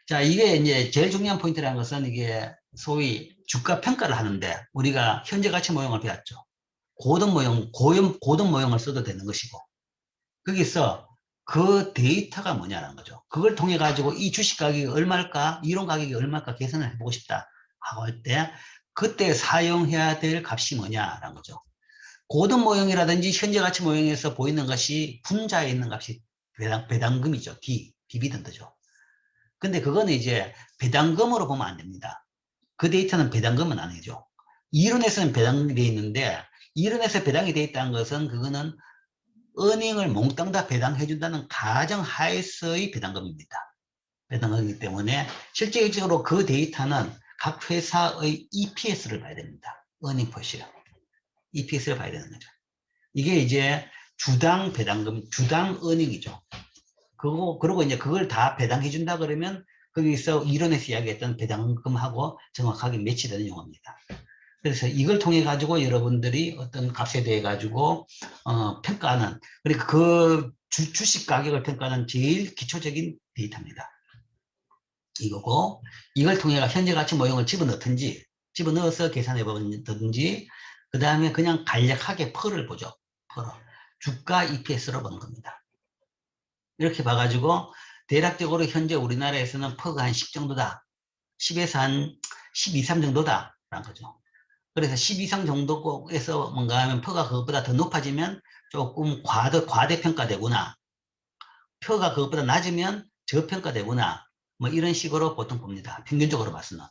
자, 이게 이제 제일 중요한 포인트라는 것은 이게 소위 주가 평가를 하는데 우리가 현재 가치 모형을 배웠죠. 고등 모형, 고등 모형을 써도 되는 것이고 거기서 그 데이터가 뭐냐는 거죠. 그걸 통해 가지고 이 주식 가격이 얼마일까, 이론 가격이 얼마일까 계산을 해보고 싶다 하고 할 때 그때 사용해야 될 값이 뭐냐라는 거죠. 고등 모형이라든지 현재 가치 모형에서 보이는 것이 분자에 있는 값이 배당금이죠. 디비던드죠. 근데 그거는 이제 배당금으로 보면 안 됩니다. 그 데이터는 배당금은 아니죠. 이론에서는 배당이 되어 있는데 이론에서 배당이 되어 있다는 것은 그거는 어닝을 몽땅 다 배당해준다는 가정 하에서의 배당금입니다. 배당금이기 때문에 실질적으로 그 데이터는 각 회사의 EPS를 봐야 됩니다. 어닝 퍼시어. EPS를 봐야 되는 거죠. 이게 이제 주당 배당금, 주당 어닝이죠. 그리고 이제 그걸 다 배당해준다 그러면 거기서 이론에서 이야기했던 배당금하고 정확하게 매치되는 용어입니다. 그래서 이걸 통해 가지고 여러분들이 어떤 값에 대해 가지고 평가하는, 그러니까 그 주식 가격을 평가하는 제일 기초적인 데이터입니다. 이거고 이걸 통해 현재 가치 모형을 집어넣어서 계산해 보든지 그 다음에 그냥 간략하게 펄을 보죠. 펄. 주가 EPS로 보는 겁니다. 이렇게 봐가지고 대략적으로 현재 우리나라에서는 퍼가 한 10 정도다. 10에서 한 12, 3 정도다. 라는 거죠. 그래서 10 이상 정도에서 뭔가 하면 퍼가 그것보다 더 높아지면 조금 과대평가되구나. 퍼가 그것보다 낮으면 저평가되구나. 뭐 이런 식으로 보통 봅니다. 평균적으로 봐서는.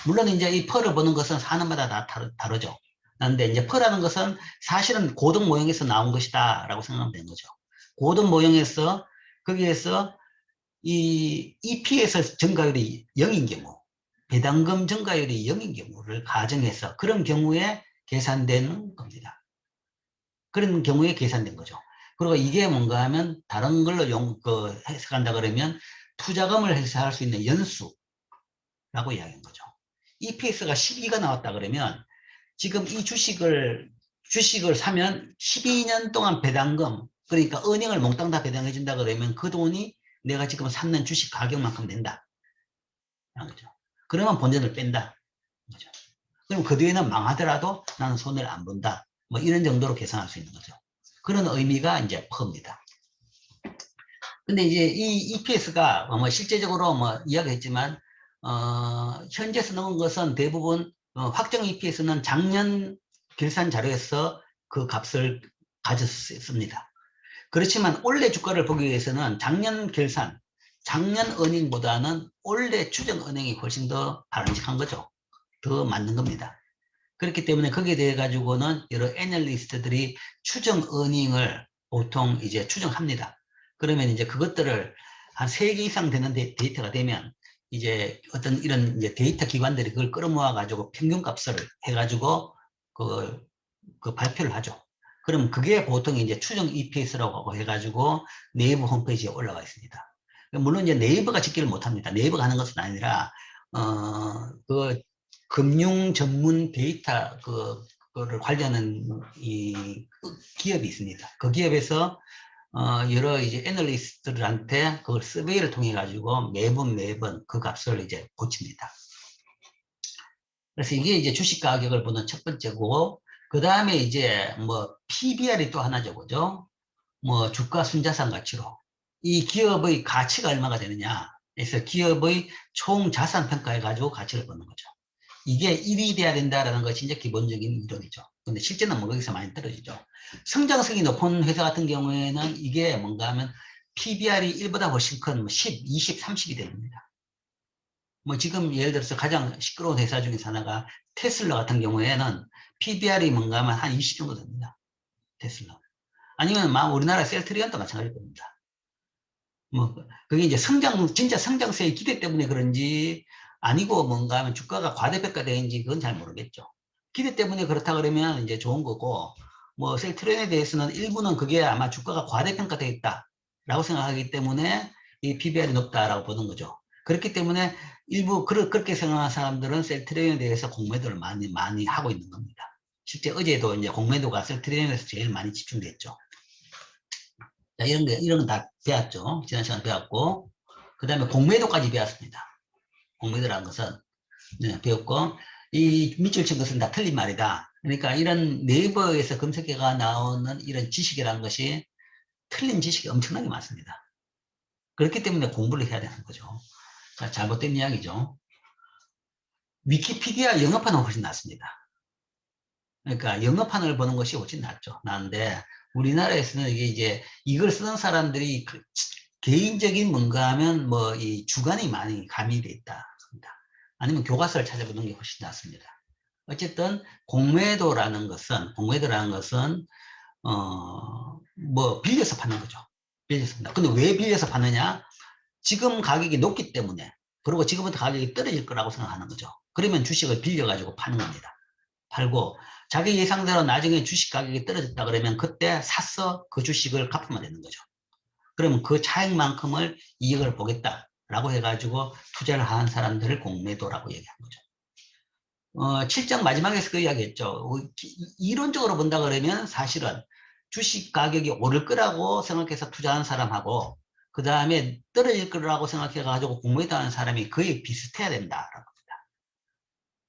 물론 이제 이 퍼를 보는 것은 사람마다 다 다르죠. 그런데 이제 퍼라는 것은 사실은 고등 모형에서 나온 것이다. 라고 생각하면 되는 거죠. 고등 모형에서 거기에서 이 EPS 증가율이 0인 경우, 배당금 증가율이 0인 경우를 가정해서 그런 경우에 계산되는 겁니다. 그런 경우에 계산된 거죠. 그리고 이게 뭔가 하면 다른 걸로 해석한다 그러면 투자금을 해석할 수 있는 연수라고 이야기하는 거죠. EPS가 12가 나왔다 그러면 지금 이 주식을 사면 12년 동안 배당금, 그러니까 은행을 몽땅 다 배당해 준다 그러면 그 돈이 내가 지금 샀는 주식 가격만큼 된다. 그죠. 그러면 본전을 뺀다. 그죠. 그럼 그 뒤에는 망하더라도 나는 손해를 안 본다. 뭐 이런 정도로 계산할 수 있는 거죠. 그런 의미가 이제 퍼입니다. 근데 이제 이 EPS가 뭐 실제적으로 뭐 이야기했지만 현재 쓰는 것은 대부분 확정 EPS는 작년 결산 자료에서 그 값을 가졌습니다. 그렇지만 올해 주가를 보기 위해서는 작년 결산, 작년 은행보다는 올해 추정 은행이 훨씬 더 바람직한 거죠. 더 맞는 겁니다. 그렇기 때문에 거기에 대해 가지고는 여러 애널리스트들이 추정 은행을 보통 이제 추정합니다. 그러면 이제 그것들을 한 3개 이상 되는 데이터가 되면 이제 어떤 이런 이제 데이터 기관들이 그걸 끌어모아 가지고 평균값을 해가지고 그 발표를 하죠. 그럼 그게 보통 이제 추정 EPS라고 해가지고 네이버 홈페이지에 올라가 있습니다. 물론 이제 네이버가 짓기를 못합니다. 네이버가 하는 것은 아니라 그 금융 전문 데이터 그거를 관리하는 이 기업이 있습니다. 그 기업에서 여러 이제 애널리스트들한테 그걸 서베이를 통해 가지고 매번 그 값을 이제 고칩니다. 그래서 이게 이제 주식 가격을 보는 첫 번째고, 그 다음에 이제 뭐 PBR이 또 하나죠, 그죠? 뭐 주가 순자산 가치로 이 기업의 가치가 얼마가 되느냐, 그래서 기업의 총 자산 평가해 가지고 가치를 보는 거죠. 이게 1이 돼야 된다라는 것이 이제 기본적인 이론이죠. 근데 실제는 뭐 거기서 많이 떨어지죠. 성장성이 높은 회사 같은 경우에는 이게 뭔가 하면 PBR이 1보다 훨씬 큰 10, 20, 30이 됩니다. 뭐 지금 예를 들어서 가장 시끄러운 회사 중에 하나가 테슬라 같은 경우에는 PBR이 뭔가 하면 한 20 정도 됩니다. 테슬라. 아니면 막 우리나라 셀트리온도 마찬가지일 겁니다. 뭐 그게 이제 진짜 성장세의 기대 때문에 그런지 아니고 뭔가 하면 주가가 과대평가되는지 그건 잘 모르겠죠. 기대 때문에 그렇다 그러면 이제 좋은 거고, 뭐 셀트리온에 대해서는 일부는 그게 아마 주가가 과대평가되어 있다라고 생각하기 때문에 이 PBR이 높다라고 보는 거죠. 그렇기 때문에 일부 그렇게 생각하는 사람들은 셀트리온에 대해서 공매도를 많이 하고 있는 겁니다. 실제 어제도 이제 공매도가 셀트리온에서 제일 많이 집중됐죠. 자, 이런 건 다 배웠죠. 지난 시간에 배웠고, 그 다음에 공매도까지 배웠습니다. 공매도라는 것은 네, 배웠고 이 밑줄 친 것은 다 틀린 말이다. 그러니까 이런 네이버에서 검색해가 나오는 이런 지식이라는 것이 틀린 지식이 엄청나게 많습니다. 그렇기 때문에 공부를 해야 되는 거죠. 자, 잘못된 이야기죠. 위키피디아 영어판은 훨씬 낫습니다. 그러니까 영어판을 보는 것이 훨씬 낫죠. 나은데 우리나라에서는 이게 이제 이걸 쓰는 사람들이 개인적인 뭔가 하면 뭐 이 주관이 많이 가미돼 있다. 아니면 교과서를 찾아보는 게 훨씬 낫습니다. 어쨌든 공매도라는 것은 뭐 빌려서 파는 거죠. 빌려서 판다. 근데 왜 빌려서 파느냐? 지금 가격이 높기 때문에, 그리고 지금부터 가격이 떨어질 거라고 생각하는 거죠. 그러면 주식을 빌려가지고 파는 겁니다. 팔고 자기 예상대로 나중에 주식 가격이 떨어졌다 그러면 그때 사서 그 주식을 갚으면 되는 거죠. 그러면 그 차익만큼을 이익을 보겠다라고 해가지고 투자를 하는 사람들을 공매도라고 얘기한 거죠. 7장 마지막에서 그 이야기했죠. 이론적으로 본다 그러면 사실은 주식 가격이 오를 거라고 생각해서 투자하는 사람하고 그 다음에 떨어질 거라고 생각해가지고 공매도 하는 사람이 거의 비슷해야 된다라고 합니다.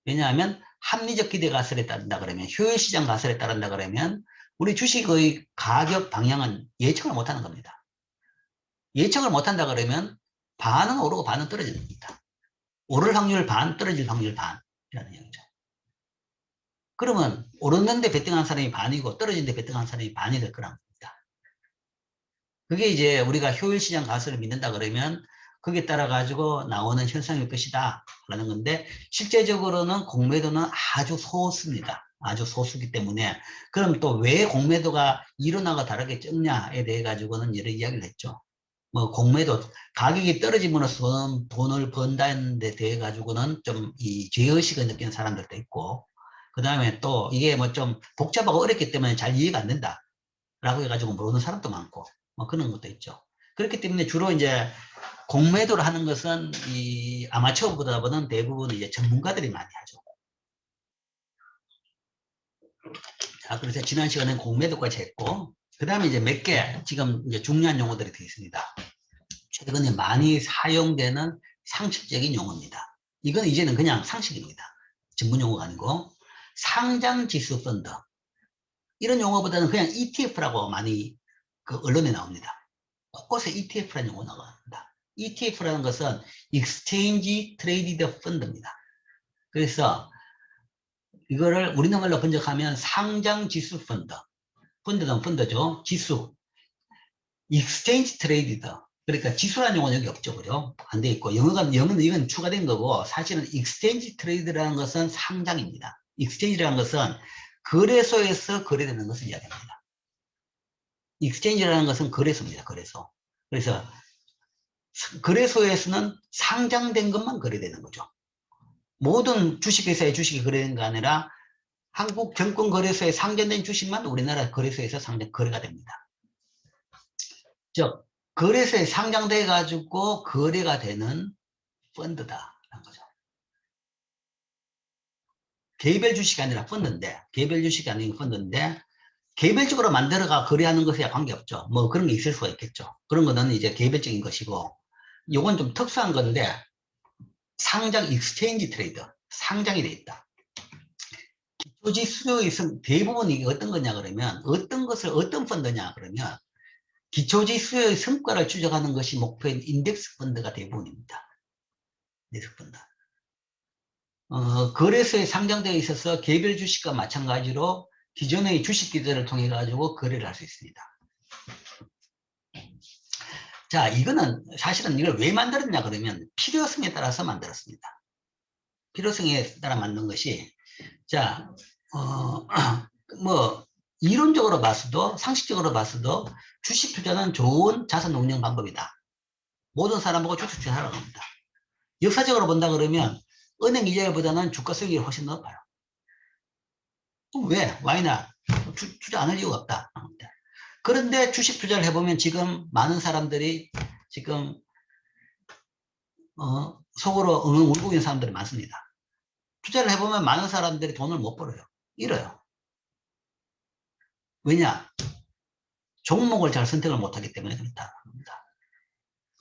왜냐하면 합리적 기대 가설에 따른다 그러면, 효율시장 가설에 따른다 그러면 우리 주식의 가격 방향은 예측을 못하는 겁니다. 예측을 못한다 그러면 반은 오르고 반은 떨어지는 겁니다. 오를 확률 반, 떨어질 확률 반이라는 얘기죠. 그러면 오르는데 베팅한 사람이 반이고 떨어지는데 베팅한 사람이 반이 될 거란 겁니다. 그게 이제 우리가 효율시장 가설을 믿는다 그러면 거기에 따라 가지고 나오는 현상일 것이다 라는 건데, 실제적으로는 공매도는 아주 소수입니다. 아주 소수기 때문에. 그럼 또 왜 공매도가 일어나고 다르게 적냐에 대해 가지고는 여러 이야기를 했죠. 뭐 공매도 가격이 떨어짐으로써 돈을 번다는 데 대해 가지고는 좀 이 죄의식을 느끼는 사람들도 있고, 그 다음에 또 이게 뭐 좀 복잡하고 어렵기 때문에 잘 이해가 안 된다 라고 해가지고 모르는 사람도 많고 뭐 그런 것도 있죠. 그렇기 때문에 주로 이제 공매도를 하는 것은 이 아마추어보다는 대부분 이제 전문가들이 많이 하죠. 자, 그래서 지난 시간에 공매도까지 했고, 그 다음에 이제 몇 개 지금 이제 중요한 용어들이 되어 있습니다. 최근에 많이 사용되는 상식적인 용어입니다. 이건 이제는 그냥 상식입니다. 전문 용어가 아니고, 상장지수 펀드. 이런 용어보다는 그냥 ETF라고 많이 그 언론에 나옵니다. 곳곳에 ETF라는 용어 나옵니다. ETF라는 것은 Exchange Traded Fund입니다. 그래서 이거를 우리나라로 번역하면 상장지수 펀드. 펀드는 펀드죠. 지수. Exchange Traded. 그러니까 지수라는 용어는 여기 없죠. 그죠? 안 돼 있고. 영어는 이건 추가된 거고, 사실은 Exchange Trade라는 것은 상장입니다. Exchange라는 것은 거래소에서 거래되는 것을 이야기합니다. 익스체인지라는 것은 거래소입니다. 거래소. 그래서 거래소에서는 상장된 것만 거래되는 거죠. 모든 주식회사의 주식이 거래되는 게 아니라 한국증권거래소에 상장된 주식만 우리나라 거래소에서 거래가 됩니다. 즉 거래소에 상장돼 가지고 거래가 되는 펀드다라는 거죠. 개별 주식이 아니라 펀드인데, 개별 주식이 아닌 펀드인데 개별적으로 만들어가 거래하는 것에 관계없죠. 뭐 그런 게 있을 수가 있겠죠. 그런 거는 이제 개별적인 것이고, 요건 좀 특수한 건데, 상장 익스체인지 트레이드, 상장이 돼 있다. 기초지수의 대부분 이게 어떤 거냐 그러면, 어떤 것을 어떤 펀드냐 그러면 기초지수의 성과를 추적하는 것이 목표인 인덱스 펀드가 대부분입니다. 인덱스 펀드. 거래소에 상장되어 있어서 개별 주식과 마찬가지로 기존의 주식 기자를 통해 가지고 거래를 할 수 있습니다. 자, 이거는 사실은 이걸 왜 만들었냐 그러면 필요성에 따라서 만들었습니다. 필요성에 따라 만든 것이, 자, 뭐 이론적으로 봤어도 상식적으로 봤어도 주식 투자는 좋은 자산 운용 방법이다. 모든 사람하고 주식 투자하라고 합니다. 역사적으로 본다 그러면 은행 이자율보다는 주가 수익이 훨씬 높아요. 왜? Why나? 투자 안 할 이유가 없다. 그런데 주식 투자를 해보면 지금 많은 사람들이 지금 속으로 엉엉 울고 있는 사람들이 많습니다. 투자를 해보면 많은 사람들이 돈을 못 벌어요. 잃어요. 왜냐? 종목을 잘 선택을 못하기 때문에 그렇다.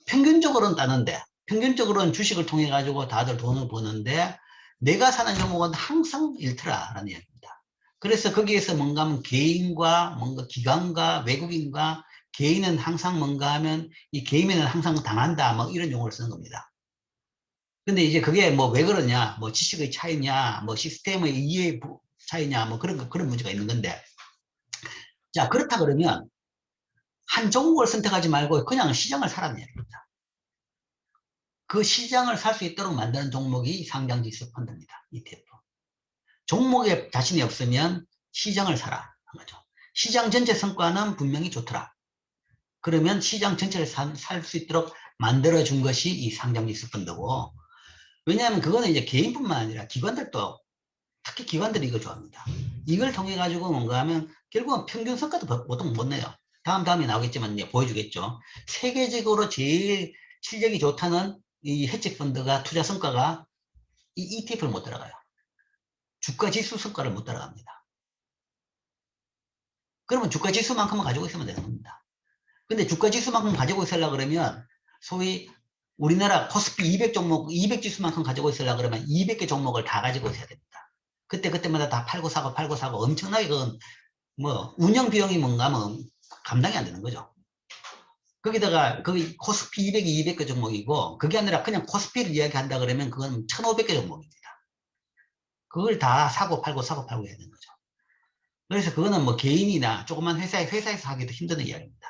평균적으로는 따는데 평균적으로는 주식을 통해 가지고 다들 돈을 버는데 내가 사는 종목은 항상 잃더라라는 이야기입니다. 그래서 거기에서 뭔가 하면 개인과 뭔가 기관과 외국인과 개인은 항상 뭔가 하면 이 개인은 항상 당한다 뭐 이런 용어를 쓰는 겁니다. 근데 이제 그게 뭐 왜 그러냐, 뭐 지식의 차이냐, 뭐 시스템의 이해 차이냐, 뭐 그런 문제가 있는 건데, 자, 그렇다 그러면 한 종목을 선택하지 말고 그냥 시장을 사라는 얘기입니다. 그 시장을 살 수 있도록 만드는 종목이 상장지수 펀드입니다. ETF. 종목에 자신이 없으면 시장을 사라 한 거죠. 시장 전체 성과는 분명히 좋더라. 그러면 시장 전체를 살 수 있도록 만들어준 것이 이 상장지수 펀드고, 왜냐하면 그거는 이제 개인뿐만 아니라 기관들도, 특히 기관들이 이거 좋아합니다. 이걸 통해 가지고 뭔가 하면 결국은 평균 성과도 보통 못 내요. 다음에 나오겠지만 이제 보여주겠죠. 세계적으로 제일 실력이 좋다는 이 헤지 펀드가 투자 성과가 이 ETF를 못 따라가요. 주가 지수 성과를 못 따라갑니다. 그러면 주가 지수만큼만 가지고 있으면 되는 겁니다. 근데 주가 지수만큼 가지고 있으려 그러면 소위 우리나라 코스피 200 종목, 200 지수만큼 가지고 있으려 그러면 200개 종목을 다 가지고 있어야 됩니다. 그때마다 다 팔고 사고 엄청나게 그건 뭐 운영 비용이 뭔가 하면 감당이 안 되는 거죠. 거기다가 그 코스피 200이 200개 종목이고 그게 아니라 그냥 코스피를 이야기한다 그러면 그건 1500개 종목입니다. 그걸 다 사고 팔고 해야 되는 거죠. 그래서 그거는 뭐 개인이나 조그만 회사에서 하기도 힘든 이야기입니다.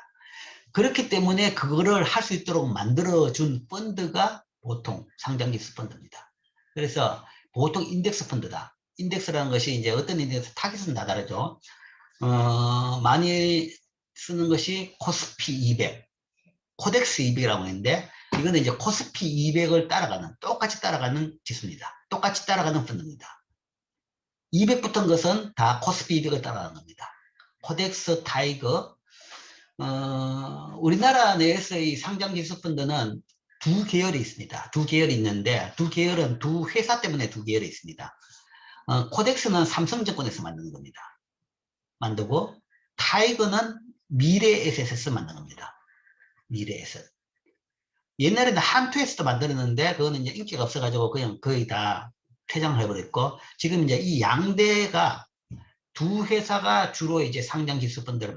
그렇기 때문에 그거를 할 수 있도록 만들어준 펀드가 보통 상장지수 펀드입니다. 그래서 보통 인덱스 펀드다. 인덱스라는 것이 이제 어떤 인덱스 타깃은 다 다르죠. 많이 쓰는 것이 코스피 200, 코덱스 200이라고 하는데 이거는 이제 코스피 200을 똑같이 따라가는 지수입니다. 똑같이 따라가는 펀드입니다. 200 붙은 것은 다 코스피 200을 따라가는 겁니다. 코덱스, 타이거, 우리나라 내에서의 상장지수 펀드는 두 계열이 있습니다. 두 계열이 있는데 두 계열은 두 회사 때문에 두 계열이 있습니다. 코덱스는 삼성증권에서 만드는 겁니다. 만들고 타이거는 미래에셋에서 만든 겁니다. 미래에셋. 옛날에는 한투에서도 만들었는데 그거는 이제 인기가 없어가지고 그냥 거의 다 퇴장을 해버렸고 지금 이제 이 양대가 두 회사가 주로 이제 상장지수 펀드를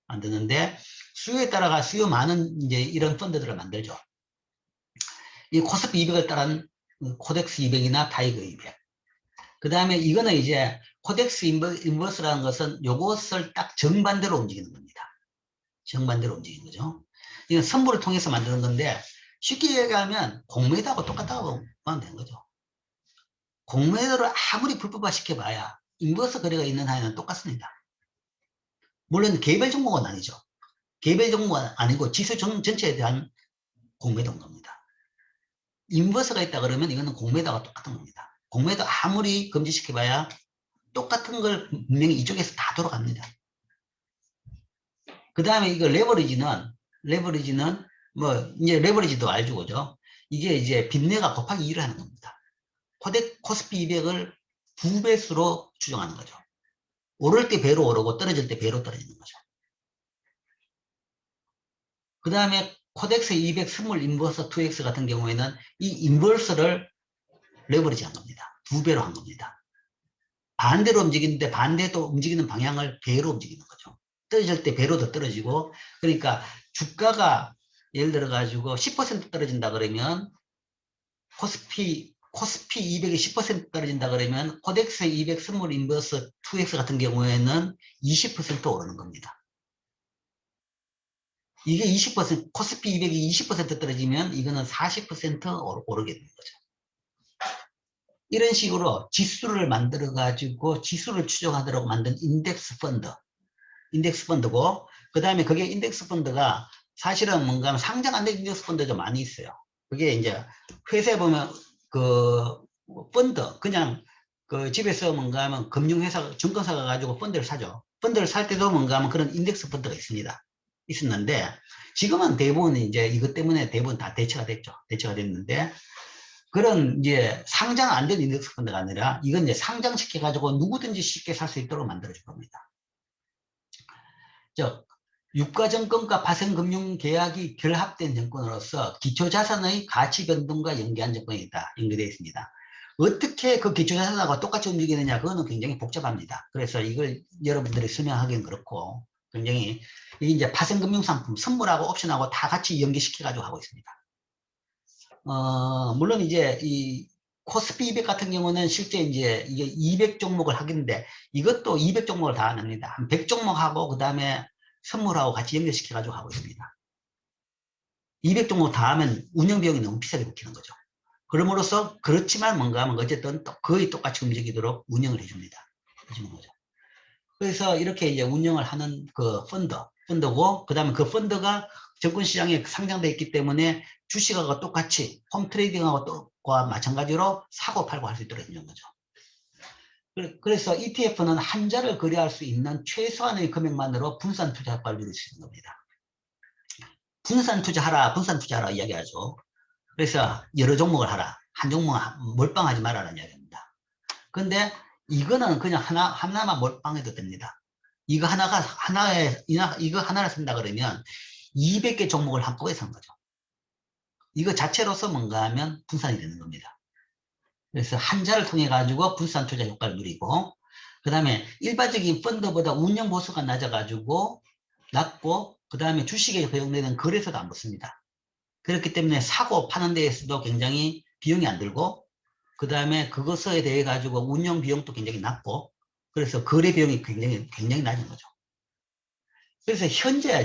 만드는데 수요에 따라가 수요 많은 이제 이런 펀드들을 만들죠. 이 코스피 200을 따른 코덱스 200이나 타이거 200. 그 다음에 이거는 이제 코덱스 인버스라는 것은 요것을 딱 정반대로 움직이는 겁니다. 정반대로 움직이는 거죠. 이건 선물을 통해서 만드는 건데 쉽게 얘기하면 공매도하고 똑같다고 보면 되는 거죠. 공매도를 아무리 불법화 시켜봐야 인버스 거래가 있는 한에는 똑같습니다. 물론 개별 종목은 아니죠. 개별 종목은 아니고 지수 전체에 대한 공매도인 겁니다. 인버스가 있다 그러면 이거는 공매도가 똑같은 겁니다. 공매도 아무리 금지시켜봐야 똑같은 걸 분명히 이쪽에서 다 돌아갑니다. 그 다음에 이거 레버리지는 뭐 이제 레버리지도 알죠, 그죠? 이게 이제 빚내가 곱하기 2를 하는 겁니다. 코스피 200을 2배수로 추정하는 거죠. 오를 때 배로 오르고 떨어질 때 배로 떨어지는 거죠. 그 다음에 코덱스 200 스몰 인버스 2X 같은 경우에는 이 인버스를 레버리지 한 겁니다. 2배로 한 겁니다. 반대로 움직이는데 반대도 움직이는 방향을 배로 움직이는 거죠. 떨어질 때 배로 더 떨어지고, 그러니까 주가가 예를 들어 가지고 10% 떨어진다 그러면 코스피 200이 10% 떨어진다 그러면 코덱스 200 스몰 인버스 2X 같은 경우에는 20% 오르는 겁니다. 이게 20% 코스피 200이 20% 떨어지면 이거는 40% 오르게 되는 거죠. 이런 식으로 지수를 만들어 가지고 지수를 추정하도록 만든 인덱스 펀드고, 그 다음에 그게 인덱스 펀드가 사실은 뭔가 하면 상장 안 된 인덱스 펀드도 많이 있어요. 그게 이제 회사에 보면 그 펀드 그냥 그 집에서 뭔가 하면 금융회사 증권사가 가지고 펀드를 사죠. 펀드를 살 때도 뭔가 하면 그런 인덱스 펀드가 있었는데 지금은 대부분 이제 이것 때문에 대부분 다 대체가 됐는데, 그런 이제 상장 안 된 인덱스 펀드가 아니라 이건 이제 상장시켜 가지고 누구든지 쉽게 살 수 있도록 만들어줄 겁니다. 유가증권과 파생금융계약이 결합된 증권으로서 기초자산의 가치 변동과 연계한 증권이다. 연계되어 있습니다. 어떻게 그 기초자산하고 똑같이 움직이느냐, 그거는 굉장히 복잡합니다. 그래서 이걸 여러분들이 설명하기는 그렇고, 굉장히, 이게 이제 파생금융상품, 선물하고 옵션하고 다 같이 연계시켜가지고 하고 있습니다. 물론 이제 이 코스피 200 같은 경우는 실제 이제 이게 200 종목을 하겠는데, 이것도 200 종목을 다 안 합니다. 한 100 종목하고, 그 다음에 선물하고 같이 연결시켜가지고 하고 있습니다. 200 종목 다 하면 운영비용이 너무 비싸게 붙이는 거죠. 그럼으로써 그렇지만 뭔가 하면 어쨌든 거의 똑같이 움직이도록 운영을 해줍니다. 해주는 거죠. 그래서 이렇게 이제 운영을 하는 그 펀드고, 그 다음에 그 펀드가 증권시장에 상장되어 있기 때문에 주식하고 똑같이 홈트레이딩하고 마찬가지로 사고 팔고 할 수 있도록 해주는 거죠. 그래서 ETF는 한자를 거래할 수 있는 최소한의 금액만으로 분산 투자 효과를 누릴 수 있는 겁니다. 분산 투자하라 이야기하죠. 그래서 여러 종목을 하라. 한 종목 몰빵하지 말아라는 이야기입니다. 근데 이거는 그냥 하나만 몰빵해도 됩니다. 이거 하나를 산다 그러면 200개 종목을 한꺼번에 산 거죠. 이거 자체로서 뭔가 하면 분산이 되는 겁니다. 그래서 한자를 통해 가지고 분산 투자 효과를 누리고, 그 다음에 일반적인 펀드보다 운영 보수가 낮고, 그 다음에 주식에 허용되는 거래소도 안 붙습니다. 그렇기 때문에 사고 파는 데에서도 굉장히 비용이 안 들고, 그 다음에 그것에 대해 가지고 운영 비용도 굉장히 낮고, 그래서 거래 비용이 굉장히 낮은 거죠. 그래서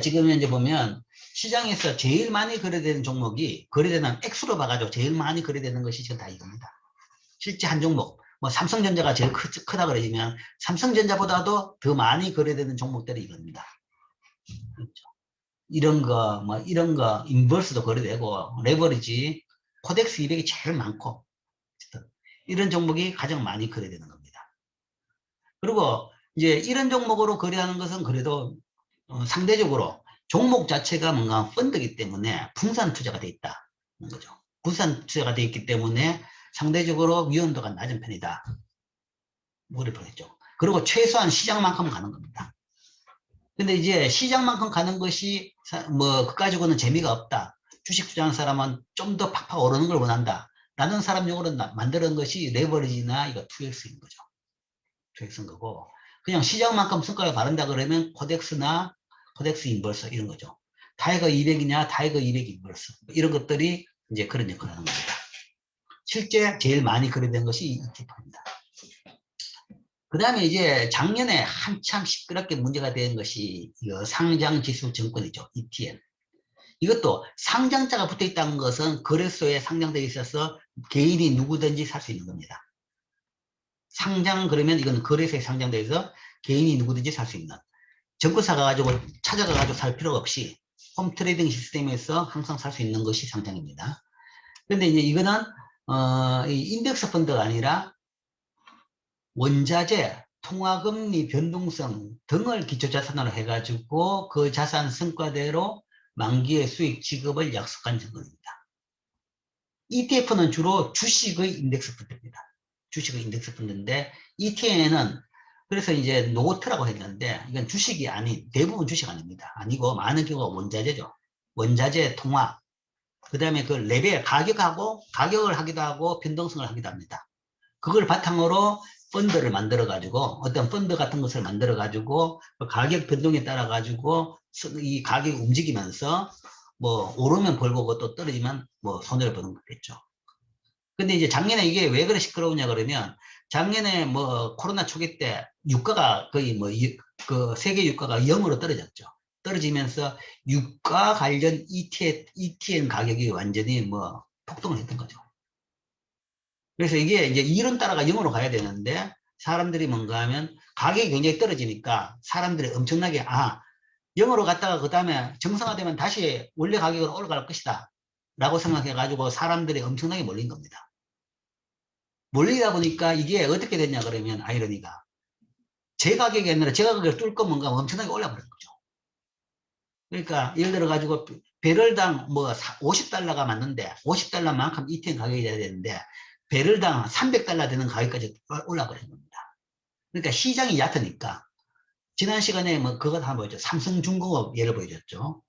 지금 현재 보면 시장에서 제일 많이 거래되는 종목이, 거래되는 액수로 봐가지고 제일 많이 거래되는 것이 지금 다 이겁니다. 실제 한 종목, 뭐 삼성전자가 제일 크다 그러면 삼성전자보다도 더 많이 거래되는 종목들이 이겁니다. 그렇죠? 이런 거, 인버스도 거래되고, 레버리지, 코덱스 200이 제일 많고, 이런 종목이 가장 많이 거래되는 겁니다. 그리고 이제 이런 종목으로 거래하는 것은 그래도 상대적으로 종목 자체가 뭔가 펀드이기 때문에 분산 투자가 돼 있다는 거죠. 분산 투자가 돼 있기 때문에 상대적으로 위험도가 낮은 편이다. 무리 보겠죠. 그리고 최소한 시장만큼 가는 겁니다. 근데 이제 시장만큼 가는 것이 그 가지고는 재미가 없다. 주식 투자하는 사람은 좀 더 팍팍 오르는 걸 원한다. 라는 사람용으로 만드는 것이 레버리지나 이거 2X인 거죠. 2X인 거고, 그냥 시장만큼 성과가 바른다 그러면 코덱스 인버스 이런 거죠. 타이거 200이냐, 타이거 200 인버스 이런 것들이 이제 그런 역할을 하는 겁니다. 실제 제일 많이 거래된 것이 ETF입니다. 그 다음에 이제 작년에 한참 시끄럽게 문제가 된 것이 상장지수 증권이죠. ETN. 이것도 상장자가 붙어 있다는 것은 거래소에 상장되어 있어서 개인이 누구든지 살 수 있는 겁니다. 상장 그러면 이건 거래소에 상장되어 있어서 개인이 누구든지 살 수 있는. 증권사가 가지고 찾아가가지고 살 필요가 없이 홈트레이딩 시스템에서 항상 살 수 있는 것이 상장입니다. 그런데 이제 이거는 이 인덱스 펀드가 아니라 원자재, 통화금리 변동성 등을 기초자산으로 해가지고 그 자산 성과대로 만기의 수익 지급을 약속한 증권입니다. ETF는 주로 주식의 인덱스 펀드입니다. 주식의 인덱스 펀드인데 ETN은 그래서 이제 노트라고 했는데 이건 주식이 아닌, 대부분 주식 아닙니다. 아니고 많은 경우가 원자재죠. 원자재 통화, 그 다음에 그 레벨, 가격을 하기도 하고 변동성을 하기도 합니다. 그걸 바탕으로 펀드를 만들어 가지고 어떤 펀드 같은 것을 만들어 가지고 가격 변동에 따라 가지고 이 가격이 움직이면서 뭐 오르면 벌고 또 떨어지면 뭐 손해를 보는 거겠죠. 근데 이제 작년에 이게 왜 그래 시끄러우냐 그러면 작년에 뭐 코로나 초기 때 유가가 거의 그 세계 유가가 0으로 떨어졌죠. 떨어지면서 유가 관련 ETN 가격이 완전히 뭐 폭등을 했던 거죠. 그래서 이게 이제 이론 따라가 0으로 가야 되는데 사람들이 뭔가 하면 가격이 굉장히 떨어지니까 사람들이 엄청나게 0으로 갔다가 그 다음에 정상화되면 다시 원래 가격으로 올라갈 것이다 라고 생각해 가지고 사람들이 엄청나게 몰린 겁니다. 몰리다 보니까 이게 어떻게 됐냐 그러면 아이러니가 제 가격이 아니라 제 가격을 뚫고 뭔가 엄청나게 올라버린 거죠. 그러니까 예를 들어 가지고 배럴당 뭐 50달러가 맞는데 50달러만큼 ETN 가격이 돼야 되는데 배럴당 300달러 되는 가격까지 올라버린 겁니다. 그러니까 시장이 얕으니까 지난 시간에 뭐 그것 한번 보였죠. 삼성중공업 예를 보여줬죠.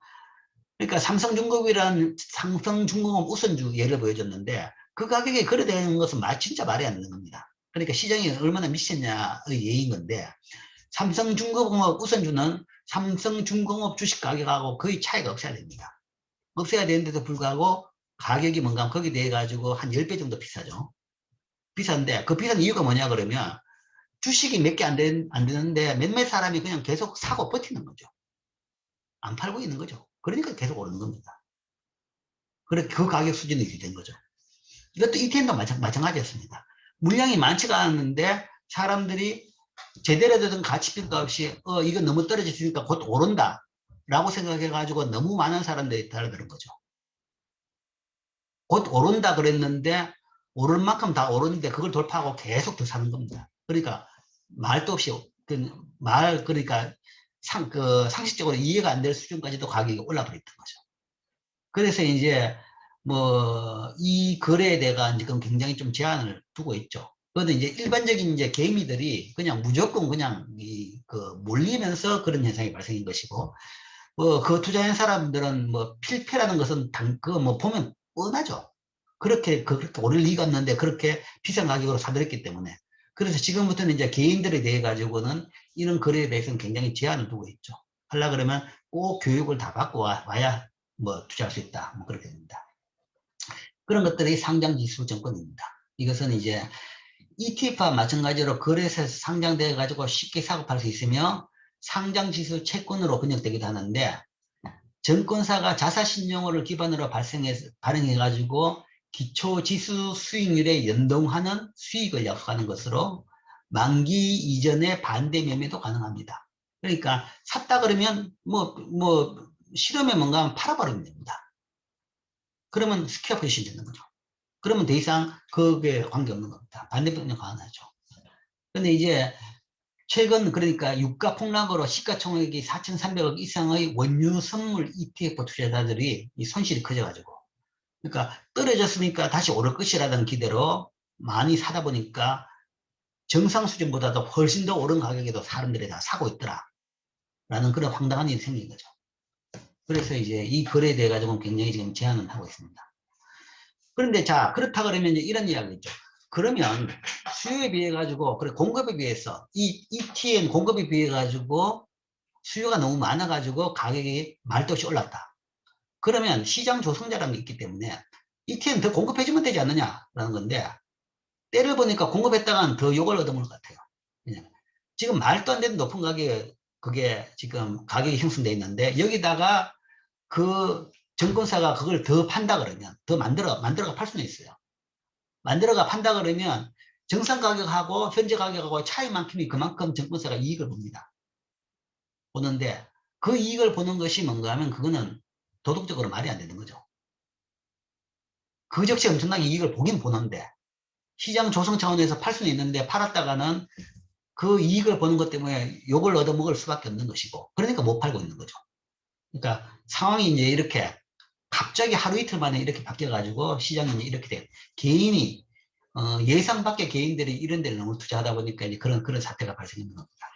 그러니까 삼성중공업 우선주 예를 보여줬는데 그 가격에 거래되는 것은 진짜 말이 안 되는 겁니다. 그러니까 시장이 얼마나 미쳤냐의 예인 건데 삼성중공업 우선주는 삼성중공업 주식 가격하고 거의 차이가 없어야 됩니다. 없어야 되는데도 불구하고 가격이 뭔가 거기에 대해 가지고 한 10배 정도 비싸죠. 비싼데 그 비싼 이유가 뭐냐 그러면 주식이 몇 개 안 되는데 몇몇 사람이 그냥 계속 사고 버티는 거죠. 안 팔고 있는 거죠. 그러니까 계속 오르는 겁니다. 그래 그 가격 수준이 된 거죠. 이것도 ETN도 마찬가지였습니다. 물량이 많지가 않은데 사람들이 제대로 된 가치평가 없이 이거 너무 떨어졌으니까 곧 오른다 라고 생각해가지고 너무 많은 사람들이 달아드는 거죠. 곧 오른다 그랬는데 오를 만큼 다 오르는데 그걸 돌파하고 계속 더 사는 겁니다. 그러니까 말도 없이 그러니까 상식적으로 이해가 안 될 수준까지도 가격이 올라버렸던 거죠. 그래서 이제 뭐 이 거래에 대한 지금 굉장히 좀 제한을 두고 있죠. 그런데 이제 일반적인 이제 개미들이 그냥 무조건 그냥 몰리면서 그런 현상이 발생인 것이고, 그 투자한 사람들은 뭐 필패라는 것은 뭐 보면 뻔하죠. 그렇게 오를 리가 없는데 그렇게 비싼 가격으로 사들였기 때문에. 그래서 지금부터는 이제 개인들에 대해 가지고는 이런 거래에 대해서는 굉장히 제한을 두고 있죠. 하려 그러면 꼭 교육을 다 받고 와야 뭐 투자할 수 있다. 뭐 그렇게 됩니다. 그런 것들이 상장지수 증권입니다. 이것은 이제 ETF와 마찬가지로 거래소에서 상장되어 가지고 쉽게 사고 팔 수 있으며 상장지수 채권으로 번역되기도 하는데, 증권사가 자사신용을 기반으로 발행해 가지고 기초지수 수익률에 연동하는 수익을 약속하는 것으로 만기 이전에 반대 매매도 가능합니다. 그러니까 샀다 그러면 싫으면 뭔가 하면 팔아버리면 됩니다. 그러면 스퀘어 포지션이 되는 거죠. 그러면 더 이상 그게 관계없는 겁니다. 반대편은 가능하죠. 근데 이제 최근 그러니까 유가 폭락으로 시가총액이 4,300억 이상의 원유 선물 ETF 투자자들이 이 손실이 커져가지고, 그러니까 떨어졌으니까 다시 오를 것이라는 기대로 많이 사다 보니까 정상 수준보다도 훨씬 더 오른 가격에도 사람들이 다 사고 있더라라는 그런 황당한 일이 생긴 거죠. 그래서 이제 이 거래에 대해 가지고는 굉장히 지금 제한을 하고 있습니다. 그런데 자, 그렇다 그러면 이제 이런 이야기 있죠. 그러면 수요에 비해 가지고, 그래, 공급에 비해서 이 ETN 공급에 비해 가지고 수요가 너무 많아 가지고 가격이 말도 없이 올랐다. 그러면 시장 조성자라는 게 있기 때문에 ETN 더 공급해주면 되지 않느냐라는 건데, 때를 보니까 공급했다간 더 욕을 얻어먹을 것 같아요. 지금 말도 안 되는 높은 가격에 그게 지금 가격이 형성되어 있는데, 여기다가 그 증권사가 그걸 더 판다 그러면, 더 만들어가 팔 수는 있어요. 만들어가 판다 그러면 정상 가격하고 현재 가격하고 차이만큼이 그만큼 증권사가 이익을 봅니다. 보는데 그 이익을 보는 것이 뭔가 하면 그거는 도덕적으로 말이 안 되는 거죠. 그 즉시 엄청나게 이익을 보긴 보는데 시장 조성 차원에서 팔 수는 있는데 팔았다가는 그 이익을 보는 것 때문에 욕을 얻어먹을 수밖에 없는 것이고, 그러니까 못 팔고 있는 거죠. 그러니까 상황이 이제 이렇게 갑자기 하루 이틀 만에 이렇게 바뀌어가지고 시장이 이렇게 돼. 개인이 예상 밖의 개인들이 이런 데를 너무 투자하다 보니까 이제 그런 사태가 발생하는 겁니다.